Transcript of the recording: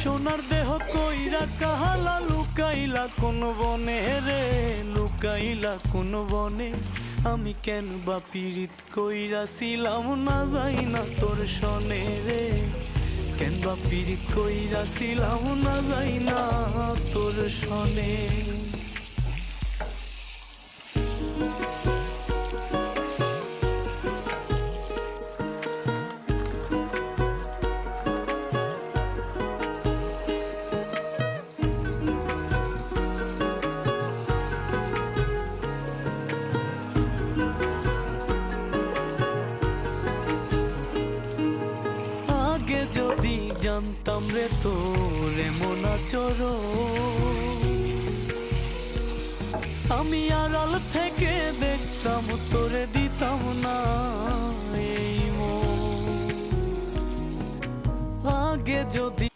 সোনার দেহ কইরা কাহালা লুকাইলা কোন বনে রে, লুকাইলা কোন বনে। আমি কেন বা পীড়িত কইরাছিলাম না যাই না তোর সনে রে, কেন বা পীড়িত কইরাছিলাম না যাই না তোর সনে। আগে যদি জানতাম রে তোর এমন আচরণ, আমি আড়াল থেকে দেখতাম তোরে দিতাম না এই মন। আগে যদি